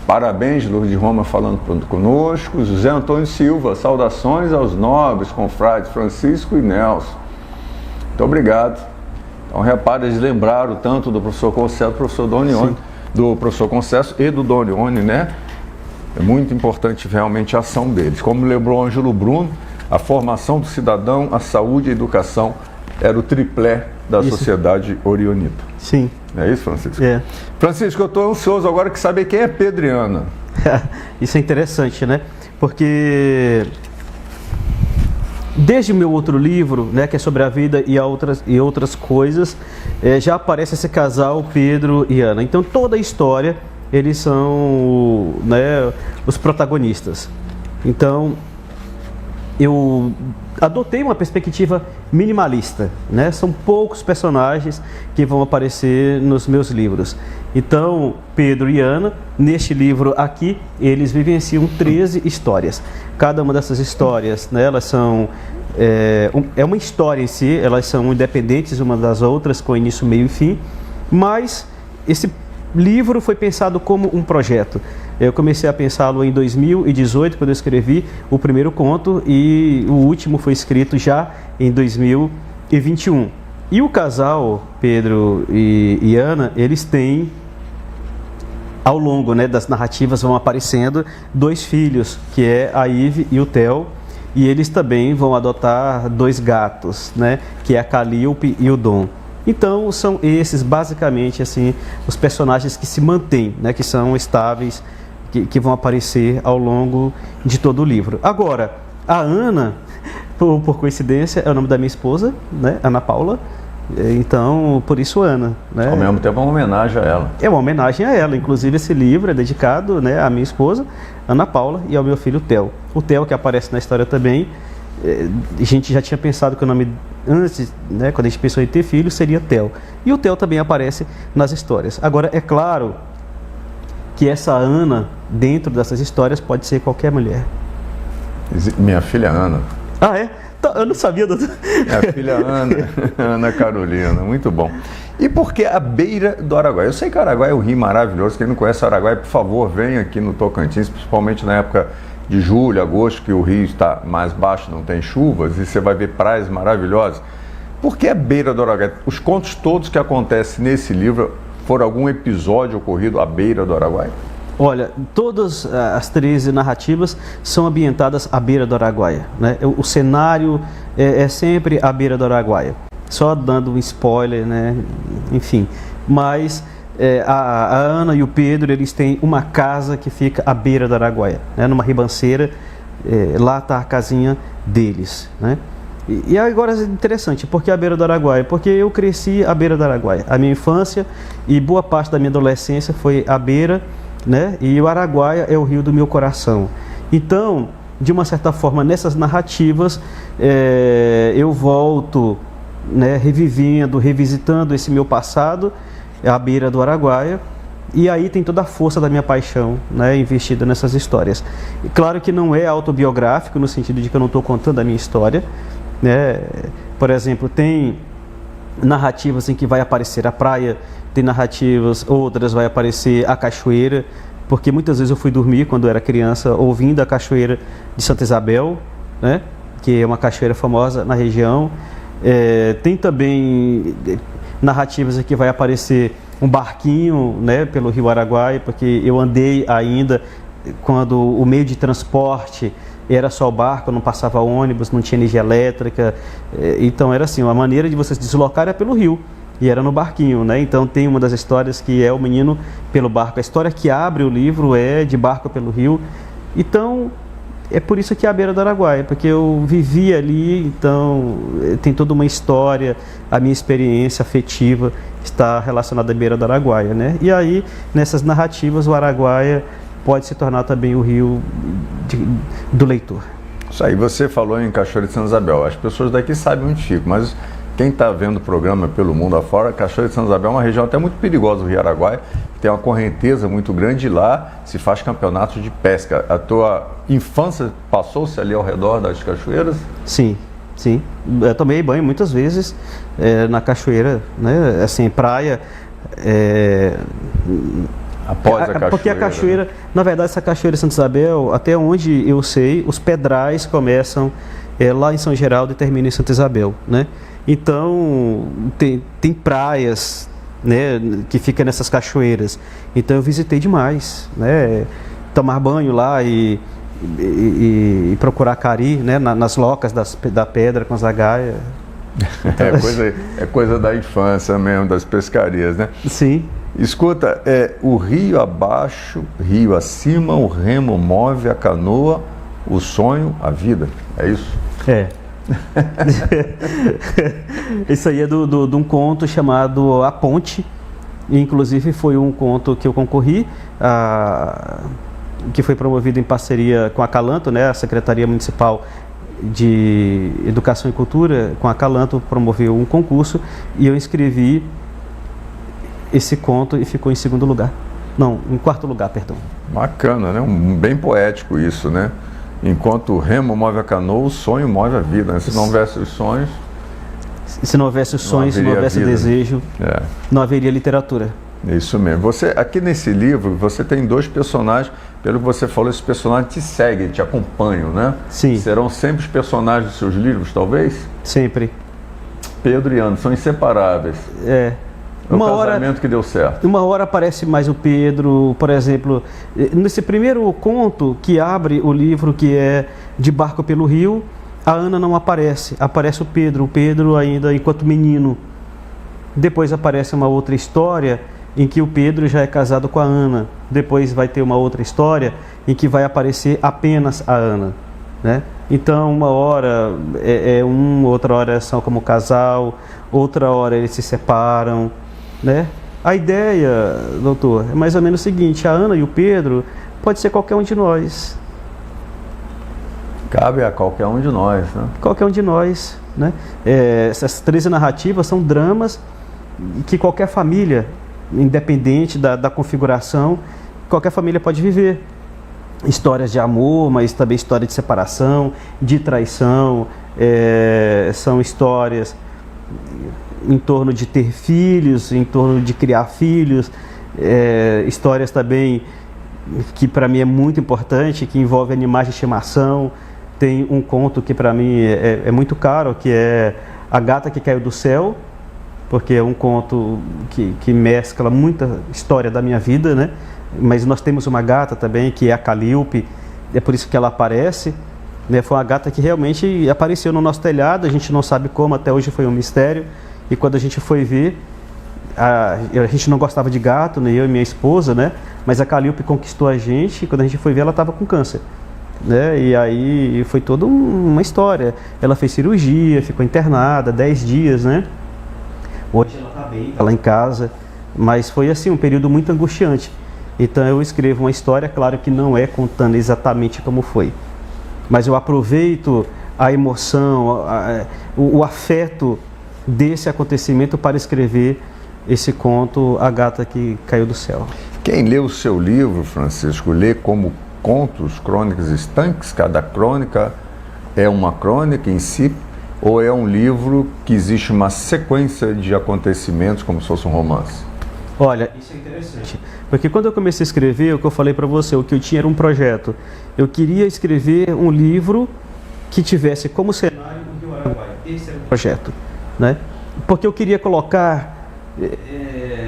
parabéns, Lourdes Roma falando conosco. José Antônio Silva, saudações aos nobres confrades Francisco e Nelson. Muito obrigado. Então, repare, eles lembraram tanto do professor Conceição, do professor Dona Ione, do professor Conceição e do Dona Ione, né? É muito importante realmente a ação deles. Como lembrou o Ângelo Bruno, a formação do cidadão, a saúde e a educação era o triplé da sociedade orionita. Sim. É isso, Francisco? Francisco, eu estou ansioso agora que saber quem é Pedriana. Isso é interessante, né? Porque desde o meu outro livro, né, que é sobre a vida e outras coisas, já aparece esse casal, Pedro e Ana. Então toda a história, eles são, né, os protagonistas. Então eu adotei uma perspectiva minimalista, né? São poucos personagens que vão aparecer nos meus livros. Então, Pedro e Ana, neste livro aqui, eles vivenciam 13 histórias. Cada uma dessas histórias, né, elas são... é uma história em si, elas são independentes umas das outras, com início, meio e fim, mas esse livro foi pensado como um projeto. Eu comecei a pensá-lo em 2018, quando eu escrevi o primeiro conto, e o último foi escrito já em 2021. E o casal, Pedro e Ana, eles têm ao longo, né, das narrativas vão aparecendo 2 filhos, que é a Ive e o Theo, e eles também vão adotar 2 gatos, né, que é a Calliope e o Dom. Então são esses basicamente assim os personagens que se mantêm, né, que são estáveis, que vão aparecer ao longo de todo o livro. Agora, a Ana, por coincidência, é o nome da minha esposa, né, Ana Paula. Então, por isso Ana, né? Ao mesmo tempo é uma homenagem a ela. É uma homenagem a ela. Inclusive esse livro é dedicado, né, à minha esposa, Ana Paula, e ao meu filho Theo. O Theo, que aparece na história também, a gente já tinha pensado que o nome antes, né, quando a gente pensou em ter filho, seria Theo. E o Theo também aparece nas histórias. Agora, é claro que essa Ana, dentro dessas histórias, pode ser qualquer mulher. Minha filha Ana. Ah, é? Eu não sabia, doutor. Minha filha Ana, Ana Carolina, muito bom. E por que a beira do Araguaia? Eu sei que o Araguaia é um rio maravilhoso. Quem não conhece o Araguaia, por favor, venha aqui no Tocantins, principalmente na época de julho, agosto, que o rio está mais baixo, não tem chuvas, e você vai ver praias maravilhosas. Por que a beira do Araguaia? Os contos todos que acontecem nesse livro foram algum episódio ocorrido à beira do Araguaia? Olha, todas as 13 narrativas são ambientadas à beira do Araguaia, né? O cenário é sempre à beira do Araguaia. Só dando um spoiler, né? Enfim. Mas a Ana e o Pedro, eles têm uma casa que fica à beira do Araguaia, né? Numa ribanceira, lá está a casinha deles, né? E agora é interessante, por que a beira do Araguaia? Porque eu cresci à beira do Araguaia. A minha infância e boa parte da minha adolescência foi à beira, né? E o Araguaia é o rio do meu coração. Então, de uma certa forma, nessas narrativas, eu volto, né, revivendo, revisitando esse meu passado à beira do Araguaia, e aí tem toda a força da minha paixão, né, investida nessas histórias. E claro que não é autobiográfico, no sentido de que eu não estou contando a minha história, né? Por exemplo, tem narrativas em que vai aparecer a praia, tem narrativas, outras vai aparecer a cachoeira, porque muitas vezes eu fui dormir quando era criança ouvindo a cachoeira de Santa Isabel, né, que é uma cachoeira famosa na região. Tem também narrativas em que vai aparecer um barquinho, né, pelo rio Araguaia, porque eu andei ainda quando o meio de transporte era só o barco, não passava ônibus, não tinha energia elétrica, então era assim, a maneira de você se deslocar era pelo rio, e era no barquinho, né? Então tem uma das histórias que é o menino pelo barco. A história que abre o livro é de barco pelo rio. Então é por isso que é a beira do Araguaia, porque eu vivi ali, então tem toda uma história, a minha experiência afetiva está relacionada à beira do Araguaia, né? E aí nessas narrativas o Araguaia pode se tornar também o rio do leitor. Isso aí, você falou em Cachoeira de Santa Isabel. As pessoas daqui sabem onde fica, mas quem está vendo o programa pelo mundo afora, Cachoeira de Santa Isabel é uma região até muito perigosa do Rio Araguaia, tem uma correnteza muito grande e lá se faz campeonato de pesca. A tua infância passou-se ali ao redor das cachoeiras? Sim, sim. Eu tomei banho muitas vezes na cachoeira, né? Assim, praia. Após a cachoeira. Porque a cachoeira, na verdade, essa cachoeira de Santa Isabel, até onde eu sei, os pedrais começam lá em São Geraldo e terminam em Santa Isabel, né? Então, tem praias, né, que ficam nessas cachoeiras. Então, eu visitei demais, né? Tomar banho lá e procurar cari, né, nas locas da pedra com zagaia. Então, é coisa da infância mesmo, das pescarias, né? Sim. Escuta, o rio abaixo, rio acima, o remo move a canoa, o sonho, a vida. É isso? É. Isso aí é de um conto chamado A Ponte. Inclusive foi um conto que eu concorri, que foi promovido em parceria com a Calanto, né? A Secretaria Municipal de Educação e Cultura, com a Calanto, promoveu um concurso e eu inscrevi esse conto e ficou em segundo lugar. Não, em quarto lugar, perdão. Bacana, né? Bem poético isso, né? Enquanto o remo move a canoa, o sonho move a vida, né? Se não houvesse os sonhos... Se não houvesse os sonhos, se não houvesse desejo, não haveria literatura. Isso mesmo. Você, aqui nesse livro, você tem 2 personagens, pelo que você falou, esses personagens te seguem, te acompanham, né? Sim. Serão sempre os personagens dos seus livros, talvez? Sempre. Pedro e Ana, são inseparáveis. O casamento que deu certo. Uma hora aparece mais o Pedro, por exemplo, nesse primeiro conto que abre o livro, que é De Barco pelo Rio, a Ana não aparece, aparece o Pedro ainda enquanto menino. Depois aparece uma outra história em que o Pedro já é casado com a Ana. Depois vai ter uma outra história em que vai aparecer apenas a Ana, né? Então, uma hora outra hora são como casal, outra hora eles se separam, né? A ideia, doutor, é mais ou menos o seguinte: a Ana e o Pedro pode ser qualquer um de nós. Cabe a qualquer um de nós, né? Qualquer um de nós, né? Essas 13 narrativas são dramas que qualquer família, independente da configuração, qualquer família pode viver. Histórias de amor, mas também história de separação, de traição, são histórias em torno de ter filhos, em torno de criar filhos, histórias também que para mim é muito importante, que envolve animais de estimação. Tem um conto que para mim é muito caro, que é A Gata que Caiu do Céu, porque é um conto que mescla muita história da minha vida, né? Mas nós temos uma gata também, que é a Calíope, é por isso que ela aparece, né? Foi uma gata que realmente apareceu no nosso telhado, a gente não sabe como, até hoje foi um mistério, e quando a gente foi ver, a gente não gostava de gato, nem eu e minha esposa, né? Mas a Calíope conquistou a gente, e quando a gente foi ver, ela estava com câncer, né? E aí foi toda uma história. Ela fez cirurgia, ficou internada 10 dias, né? Hoje ela está bem, está lá em casa, mas foi assim um período muito angustiante. Então eu escrevo uma história, claro que não é contando exatamente como foi, mas eu aproveito a emoção, o afeto desse acontecimento para escrever esse conto, A Gata que Caiu do Céu. Quem lê o seu livro, Francisco, lê como contos, crônicas estanques? Cada crônica é uma crônica em si? Ou é um livro que existe uma sequência de acontecimentos como se fosse um romance? Olha, isso é interessante, porque quando eu comecei a escrever, o que eu falei para você, o que eu tinha era um projeto. Eu queria escrever um livro que tivesse como cenário o Rio Araguaia. Esse era o projeto, né? Porque eu queria colocar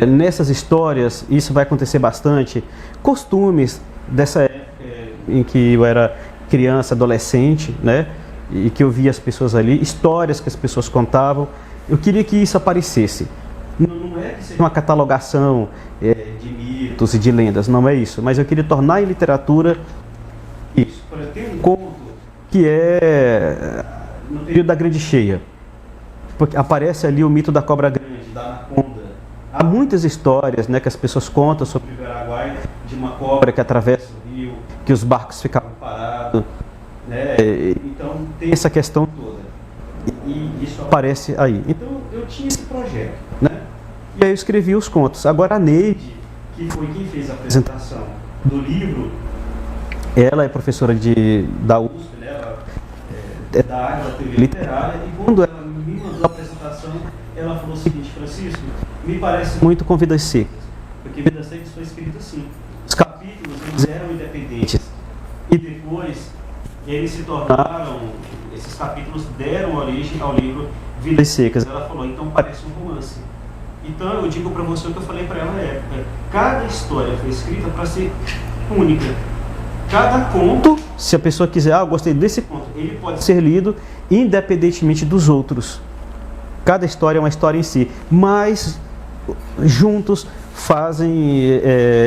nessas histórias, isso vai acontecer bastante, costumes dessa época em que eu era criança, adolescente, né? E que eu via as pessoas ali, histórias que as pessoas contavam. Eu queria que isso aparecesse. Não é que seja uma catalogação de mitos e de lendas, não é isso. Mas eu queria tornar em literatura isso. Por exemplo, tem um conto que é no período da Grande Cheia. Porque aparece ali o mito da cobra grande, da anaconda. Há muitas histórias, né, que as pessoas contam sobre o Rio Araguaia, de uma cobra que atravessa o rio, que os barcos ficavam parados, né? Então tem essa questão toda. E isso aparece aí. Então eu tinha esse projeto, né? E aí eu escrevi os contos. Agora a Neide, que foi quem fez a apresentação do livro, ela é professora da USP, né? Ela é da área da teoria literária, e quando ela me mandou a apresentação, ela falou o seguinte: Francisco, me parece muito com Vidas Secas, porque Vidas Secas foi escrito assim. Os capítulos eles eram independentes e depois eles se tornaram, esses capítulos deram origem ao livro Vidas Secas. Ela falou, então parece um romance. Então eu digo para você o que eu falei para ela na época: cada história foi escrita para ser única. Cada conto, se a pessoa quiser, eu gostei desse conto, ele pode ser lido independentemente dos outros. Cada história é uma história em si, mas juntos fazem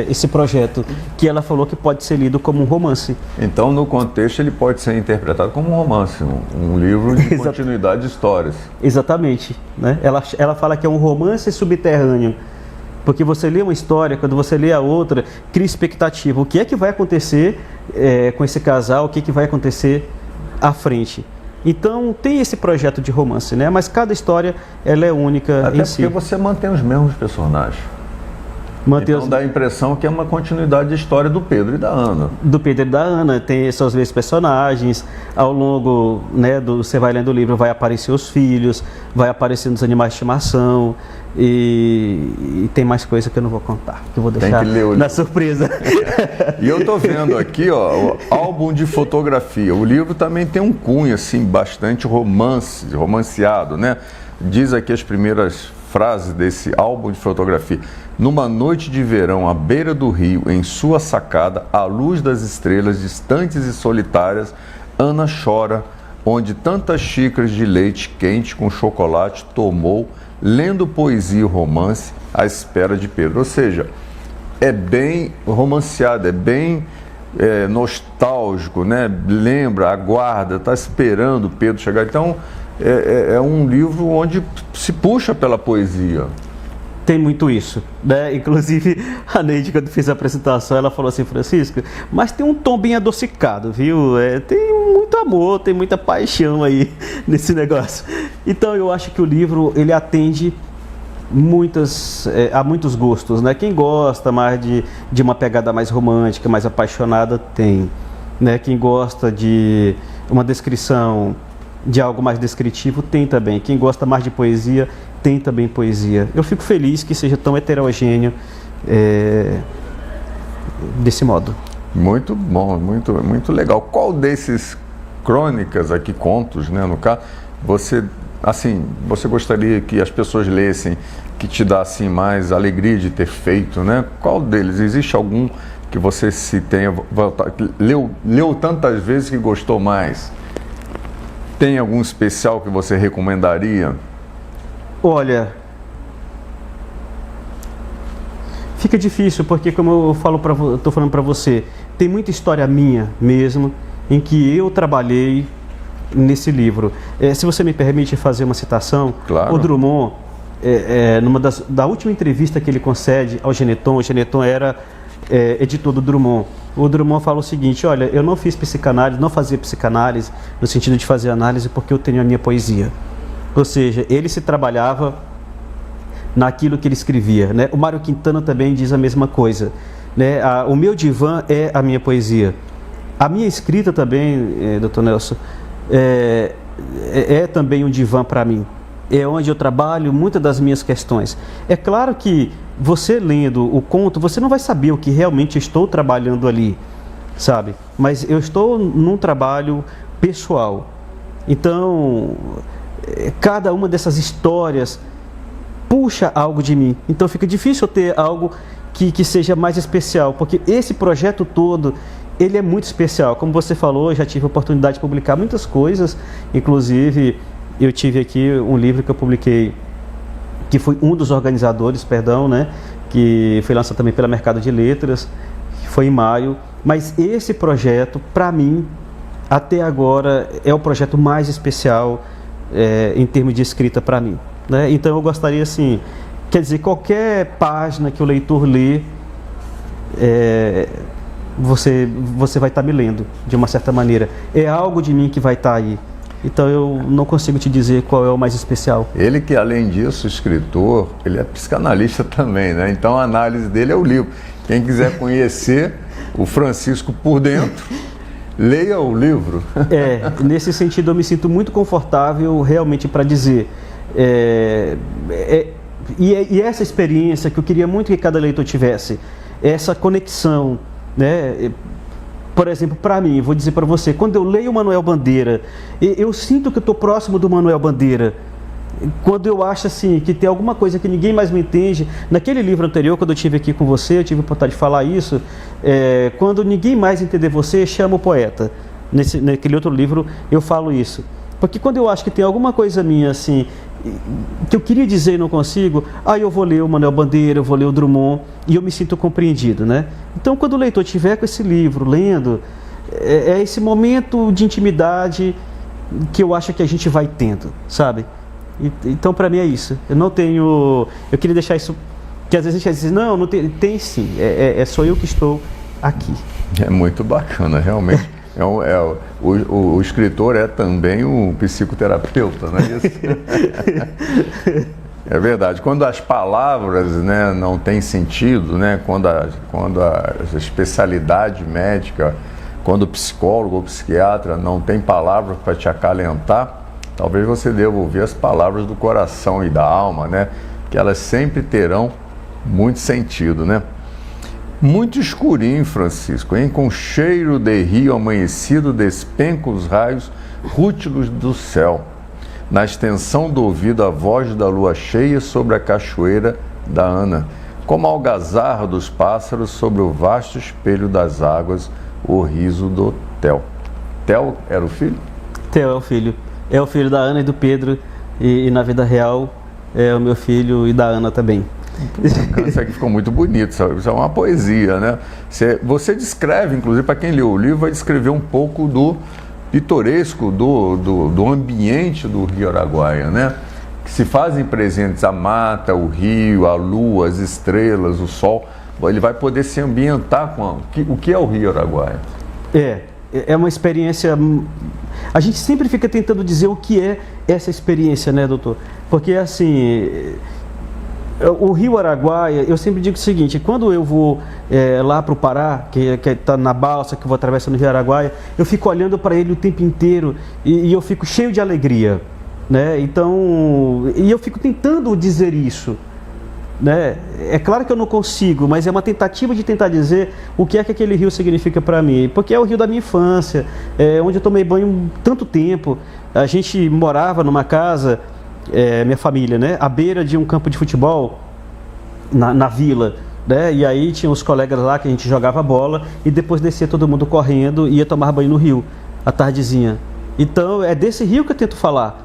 esse projeto que ela falou que pode ser lido como um romance. Então, no contexto, ele pode ser interpretado como um romance, um livro de continuidade de histórias. Exatamente, né? Ela fala que é um romance subterrâneo, porque você lê uma história, quando você lê a outra, cria expectativa. O que é que vai acontecer com esse casal? O que é que vai acontecer à frente? Então tem esse projeto de romance, né? Mas cada história ela é única em si. Até porque você mantém os mesmos personagens. Então dá a impressão que é uma continuidade da história do Pedro e da Ana. Do Pedro e da Ana, tem seus mesmos personagens. Ao longo, né, você vai lendo o livro, vai aparecer os filhos, vai aparecendo os animais de estimação e tem mais coisa que eu não vou contar, que eu vou deixar na surpresa. E eu tô vendo aqui, ó, o álbum de fotografia. O livro também tem um cunho assim bastante romanceado, né? Diz aqui as primeiras frase desse álbum de fotografia. Numa noite de verão, à beira do rio, em sua sacada, à luz das estrelas distantes e solitárias, Ana chora, onde tantas xícaras de leite quente com chocolate tomou, lendo poesia e romance à espera de Pedro. Ou seja, é bem romanceado, é bem nostálgico, né? Lembra, aguarda, está esperando Pedro chegar. Então, é um livro onde se puxa pela poesia. Tem muito isso, né? Inclusive, a Neide, quando fez a apresentação, ela falou assim, Francisco, mas tem um tom bem adocicado, viu? Tem muito amor, tem muita paixão aí nesse negócio. Então, eu acho que o livro, ele atende a muitos gostos, né? Quem gosta mais de uma pegada mais romântica, mais apaixonada, tem, né? Quem gosta de uma descrição de algo mais descritivo, tem também. Quem gosta mais de poesia, tem também poesia. Eu fico feliz que seja tão heterogêneo desse modo. Muito bom, muito legal. Qual desses crônicas aqui, contos, né, no caso, você gostaria que as pessoas lessem, que te dá assim mais alegria de ter feito, né? Qual deles? Existe algum que você leu tantas vezes que gostou mais? Tem algum especial que você recomendaria? Olha, fica difícil porque, como eu estou falando para você, tem muita história minha mesmo em que eu trabalhei nesse livro. Se você me permite fazer uma citação, claro. O Drummond, da última entrevista que ele concede ao Geneton, o Geneton era editor do Drummond. O Drummond fala o seguinte: olha, eu não fiz psicanálise, não fazia psicanálise no sentido de fazer análise porque eu tenho a minha poesia. Ou seja, ele se trabalhava naquilo que ele escrevia, né? O Mário Quintana também diz a mesma coisa, né? O meu divã é a minha poesia. A minha escrita também, Dr. Nelson, é também um divã para mim. É onde eu trabalho muitas das minhas questões. É claro que você lendo o conto, você não vai saber o que realmente estou trabalhando ali, sabe? Mas eu estou num trabalho pessoal. Então, cada uma dessas histórias puxa algo de mim. Então fica difícil ter algo que seja mais especial, porque esse projeto todo, ele é muito especial. Como você falou, eu já tive a oportunidade de publicar muitas coisas, inclusive eu tive aqui um livro que eu publiquei, que foi um dos organizadores, né, que foi lançado também pela Mercado de Letras, que foi em maio. Mas esse projeto, para mim, até agora, é o projeto mais especial em termos de escrita para mim, né? Então eu gostaria, assim, quer dizer, qualquer página que o leitor lê, você vai estar me lendo, de uma certa maneira. É algo de mim que vai estar aí. Então eu não consigo te dizer qual é o mais especial. Ele que, além disso, escritor, ele é psicanalista também, né? Então a análise dele é o livro. Quem quiser conhecer o Francisco por dentro, leia o livro. Nesse sentido eu me sinto muito confortável realmente para dizer. E essa experiência que eu queria muito que cada leitor tivesse, essa conexão, né? Por exemplo, para mim, vou dizer para você, quando eu leio o Manuel Bandeira, eu sinto que eu estou próximo do Manuel Bandeira. Quando eu acho assim, que tem alguma coisa que ninguém mais me entende, naquele livro anterior, quando eu estive aqui com você, eu tive a oportunidade de falar isso, quando ninguém mais entender você, chama o poeta. Naquele outro livro eu falo isso. Porque quando eu acho que tem alguma coisa minha assim, que eu queria dizer e não consigo, aí eu vou ler o Manuel Bandeira, eu vou ler o Drummond e eu me sinto compreendido, né? Então, quando o leitor estiver com esse livro, lendo, é esse momento de intimidade que eu acho que a gente vai tendo, sabe? Então, para mim é isso. Eu não tenho... Eu queria deixar isso... Que às vezes a gente diz, não tem sim. Só eu que estou aqui. É muito bacana, realmente. O escritor é também um psicoterapeuta, não é isso? É verdade. Quando as palavras, né, não têm sentido, né, quando a especialidade médica, quando o psicólogo ou psiquiatra não tem palavras para te acalentar, talvez você deva ouvir as palavras do coração e da alma, né, que elas sempre terão muito sentido, né? Muito escurinho, Francisco, hein? Com cheiro de rio amanhecido, despenca os raios rútilos do céu. na extensão do ouvido a voz da lua cheia sobre a cachoeira da Ana, como a algazarra dos pássaros sobre o vasto espelho das águas, o riso do Theo. Theo era o filho? Theo é o filho. É o filho da Ana e do Pedro, e na vida real é o meu filho e da Ana também. Isso aqui ficou muito bonito, sabe? Isso é uma poesia, né? Você descreve, inclusive, para quem leu o livro, vai descrever um pouco do pitoresco, do ambiente do Rio Araguaia, né? Que se fazem presentes a mata, o rio, a lua, as estrelas, o sol. Ele vai poder se ambientar com o que é o Rio Araguaia. É uma experiência... A gente sempre fica tentando dizer o que é essa experiência, né, doutor? Porque, assim... O Rio Araguaia, eu sempre digo o seguinte: quando eu vou lá para o Pará, que está na balsa, que eu vou atravessando o Rio Araguaia, eu fico olhando para ele o tempo inteiro e eu fico cheio de alegria, né? Então, e eu fico tentando dizer isso, né? É claro que eu não consigo, mas é uma tentativa de tentar dizer o que é que aquele rio significa para mim, porque é o rio da minha infância, onde eu tomei banho tanto tempo. A gente morava numa casa... minha família, né, à beira de um campo de futebol na vila, né, e aí tinha os colegas lá que a gente jogava bola e depois descia todo mundo correndo e ia tomar banho no rio, à tardezinha. Então é desse rio que eu tento falar.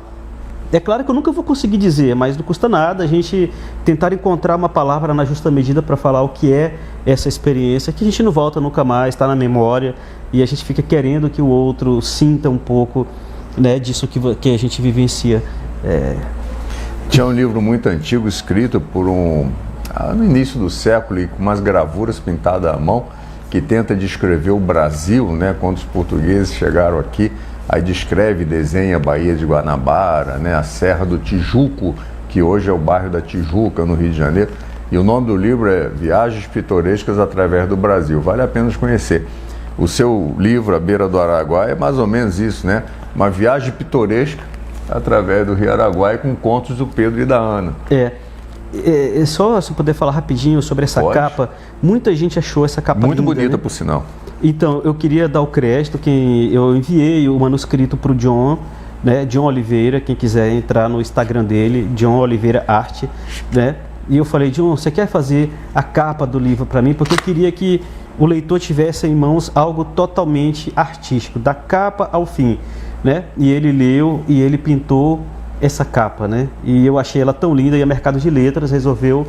É claro que eu nunca vou conseguir dizer, mas não custa nada a gente tentar encontrar uma palavra na justa medida para falar o que é essa experiência, que a gente não volta nunca mais, está na memória, e a gente fica querendo que o outro sinta um pouco, né, disso que a gente vivencia. Tinha um livro muito antigo escrito por no início do século, e com umas gravuras pintadas à mão, que tenta descrever o Brasil, né, quando os portugueses chegaram aqui. Aí descreve, desenha a Baía de Guanabara, né, a Serra do Tijuco, que hoje é o bairro da Tijuca, no Rio de Janeiro. E o nome do livro é Viagens Pitorescas através do Brasil. Vale a pena conhecer. O seu livro, A Beira do Araguaia, é mais ou menos isso, né? Uma viagem pitoresca através do Rio Araguaia, com contos do Pedro e da Ana. Só se poder falar rapidinho sobre essa capa. Muita gente achou essa capa muito linda, bonita, né? Por sinal. Então, eu queria dar o crédito, eu enviei o manuscrito para o John, né, John Oliveira, quem quiser entrar no Instagram dele, John Oliveira Arte, né? E eu falei: John, você quer fazer a capa do livro para mim? Porque eu queria que o leitor tivesse em mãos algo totalmente artístico, da capa ao fim, né? E ele leu e ele pintou essa capa, né? E eu achei ela tão linda, e a Mercado de Letras resolveu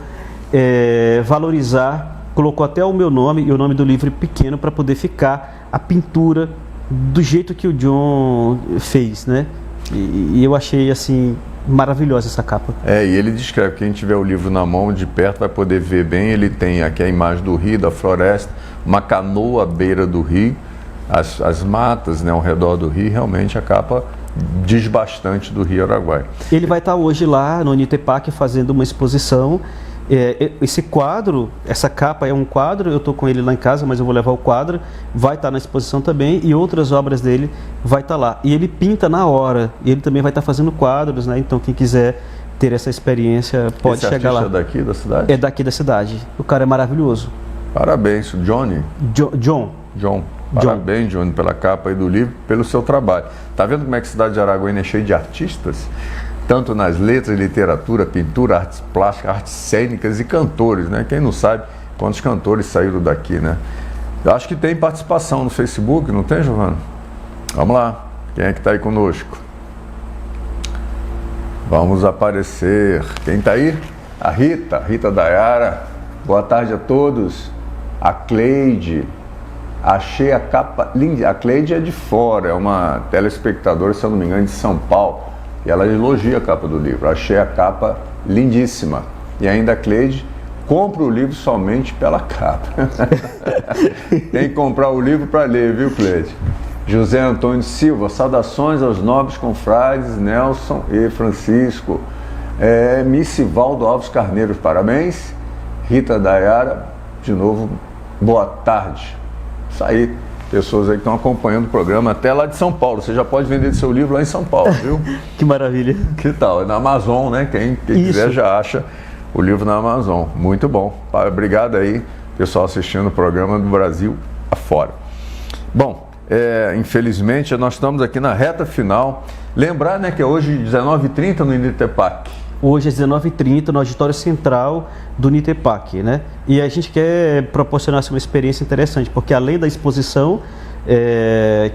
valorizar, colocou até o meu nome e o nome do livro pequeno para poder ficar a pintura do jeito que o John fez, né? E eu achei, assim, maravilhosa essa capa. E ele descreve, quem tiver o livro na mão de perto vai poder ver bem. Ele tem aqui a imagem do rio, da floresta, uma canoa à beira do rio, as matas, né, ao redor do rio. Realmente a capa diz bastante do Rio Araguaia. Ele vai estar hoje lá no Unitepac fazendo uma exposição. Esse quadro, essa capa é um quadro, eu estou com ele lá em casa, mas eu vou levar o quadro, vai estar na exposição também, e outras obras dele vai estar lá. E ele pinta na hora, e ele também vai estar fazendo quadros, né? Então quem quiser ter essa experiência pode chegar lá. Esse artista é daqui da cidade? É daqui da cidade. O cara é maravilhoso. Parabéns, Johnny. John. Parabéns, Johnny, pela capa aí do livro, pelo seu trabalho. Tá vendo como é que a cidade de Araguaína é cheia de artistas? Tanto nas letras, literatura, pintura, artes plásticas, artes cênicas e cantores, né? Quem não sabe quantos cantores saíram daqui, né? Eu acho que tem participação no Facebook, não tem, Giovana? Vamos lá, quem é que está aí conosco? Vamos aparecer. Quem está aí? A Rita Dayara. Boa tarde a todos. A Cleide. Achei a capa linda. A Cleide é de fora, é uma telespectadora, se eu não me engano, de São Paulo. E ela elogia a capa do livro. Achei a capa lindíssima. E ainda a Cleide, compra o livro somente pela capa. Tem que comprar o livro para ler, viu, Cleide? José Antônio Silva, saudações aos nobres confrades Nelson e Francisco. Missivaldo Alves Carneiro, parabéns. Rita Dayara, de novo, boa tarde. Isso aí. Pessoas aí que estão acompanhando o programa até lá de São Paulo. Você já pode vender seu livro lá em São Paulo, viu? Que maravilha. Que tal? É na Amazon, né? Quem quiser já acha o livro na Amazon. Muito bom. Obrigado aí, pessoal assistindo o programa do Brasil afora. Bom, infelizmente, nós estamos aqui na reta final. Lembrar, né, que é hoje 19h30 no Nitepac. Hoje às 19h30 no auditório central do Nitepac, né? E a gente quer proporcionar uma experiência interessante, porque além da exposição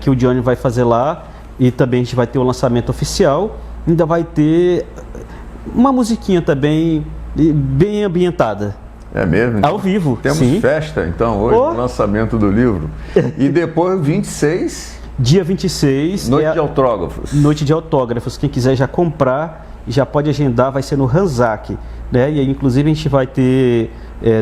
que o Johnny vai fazer lá, e também a gente vai ter o lançamento oficial, ainda vai ter uma musiquinha também bem ambientada. É mesmo? Então, ao vivo. Temos sim. festa, então, hoje, no lançamento do livro. E depois, 26... Dia 26... Noite de autógrafos. Noite de autógrafos. Quem quiser já comprar, já pode agendar, vai ser no Hanzak, né? E aí, inclusive, a gente vai ter...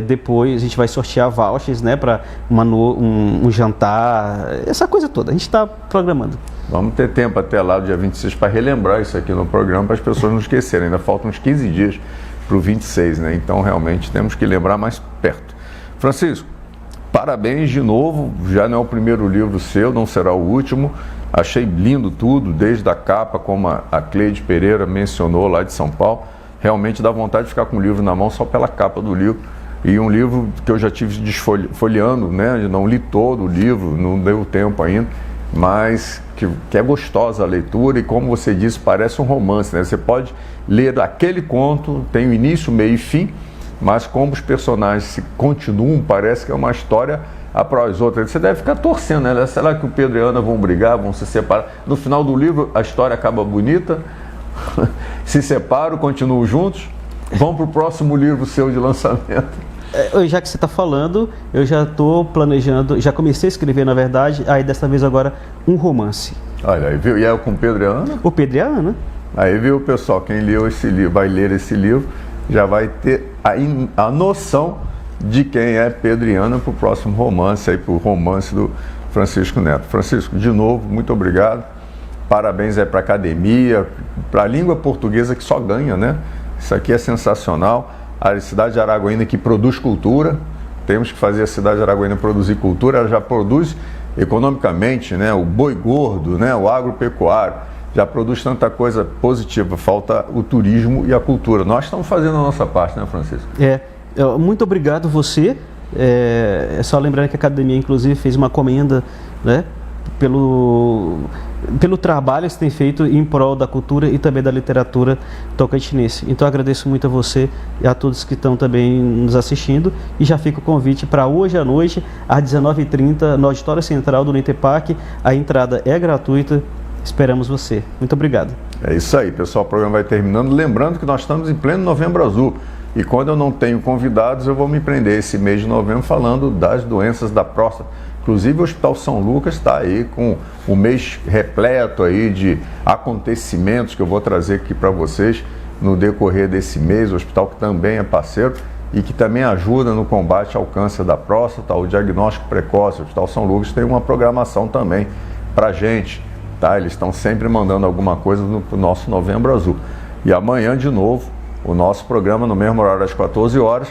depois, a gente vai sortear vouchers, né? Para um jantar, essa coisa toda. A gente está programando. Vamos ter tempo até lá, dia 26, para relembrar isso aqui no programa, para as pessoas não esquecerem. Ainda faltam uns 15 dias para o 26, né? Então, realmente, temos que lembrar mais perto. Francisco, parabéns de novo. Já não é o primeiro livro seu, não será o último. Achei lindo tudo, desde a capa, como a Cleide Pereira mencionou lá de São Paulo. Realmente dá vontade de ficar com o livro na mão só pela capa do livro. E um livro que eu já tive desfolhando, né? Eu não li todo o livro, não deu tempo ainda, mas que é gostosa a leitura e, como você disse, parece um romance, né? Você pode ler aquele conto, tem o início, meio e fim, mas como os personagens se continuam, parece que é uma história após outra. Você deve ficar torcendo, né? Será que o Pedro e a Ana vão brigar, vão se separar? No final do livro, a história acaba bonita, se separam, continuam juntos, vão para o próximo livro seu de lançamento. Já que você está falando, eu já estou planejando, já comecei a escrever, na verdade, aí dessa vez agora um romance. Olha aí, viu? E é com o Pedro e a Ana? O Pedro e a Ana. Aí, viu, pessoal, quem leu esse livro, vai ler esse livro, já vai ter a noção de quem é Pedro e Ana para o próximo romance, aí para o romance do Francisco Neto. Francisco, de novo, muito obrigado. Parabéns aí para a academia, para a língua portuguesa que só ganha, né? Isso aqui é sensacional. A cidade de Araguaína que produz cultura, temos que fazer a cidade de Araguaína produzir cultura, ela já produz economicamente, né? O boi gordo, né? O agropecuário, já produz tanta coisa positiva, falta o turismo e a cultura. Nós estamos fazendo a nossa parte, né, Francisco? Muito obrigado você, é só lembrando que a academia inclusive fez uma comenda, né? Pelo trabalho que você tem feito em prol da cultura e também da literatura tocantinense. Então agradeço muito a você e a todos que estão também nos assistindo, e já fica o convite para hoje à noite, às 19h30, no auditório central do Nitepac. A entrada é gratuita, esperamos você. Muito obrigado. É isso aí, pessoal, o programa vai terminando, lembrando que nós estamos em pleno Novembro Azul, e quando eu não tenho convidados, eu vou me prender esse mês de novembro falando das doenças da próstata. Inclusive o Hospital São Lucas está aí com o mês repleto aí de acontecimentos que eu vou trazer aqui para vocês no decorrer desse mês. O hospital que também é parceiro e que também ajuda no combate ao câncer da próstata, ao diagnóstico precoce. O Hospital São Lucas tem uma programação também para a gente, tá? Eles estão sempre mandando alguma coisa no nosso Novembro Azul. E amanhã, de novo, o nosso programa no mesmo horário, às 14 horas,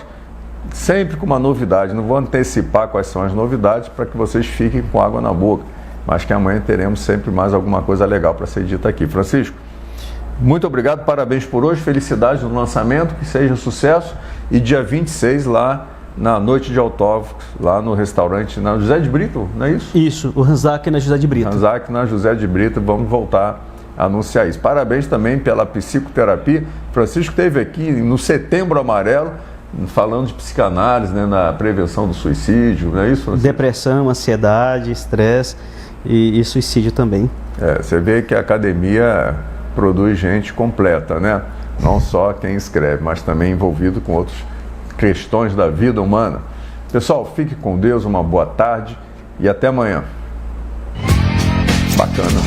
sempre com uma novidade. Não vou antecipar quais são as novidades para que vocês fiquem com água na boca, mas que amanhã teremos sempre mais alguma coisa legal para ser dita aqui. Francisco, muito obrigado, parabéns por hoje, felicidades no lançamento, que seja um sucesso, e dia 26 lá na Noite de Autógrafos, lá no restaurante na José de Brito, não é isso? Isso, o Hanzak na José de Brito. Hanzak na José de Brito, vamos voltar a anunciar isso. Parabéns também pela psicoterapia. Francisco esteve aqui no Setembro Amarelo, falando de psicanálise, né, na prevenção do suicídio, não é isso, Francisco? Depressão, ansiedade, estresse e suicídio também. Você vê que a academia produz gente completa, né? Não só quem escreve, mas também envolvido com outras questões da vida humana. Pessoal, fique com Deus, uma boa tarde e até amanhã. Bacana.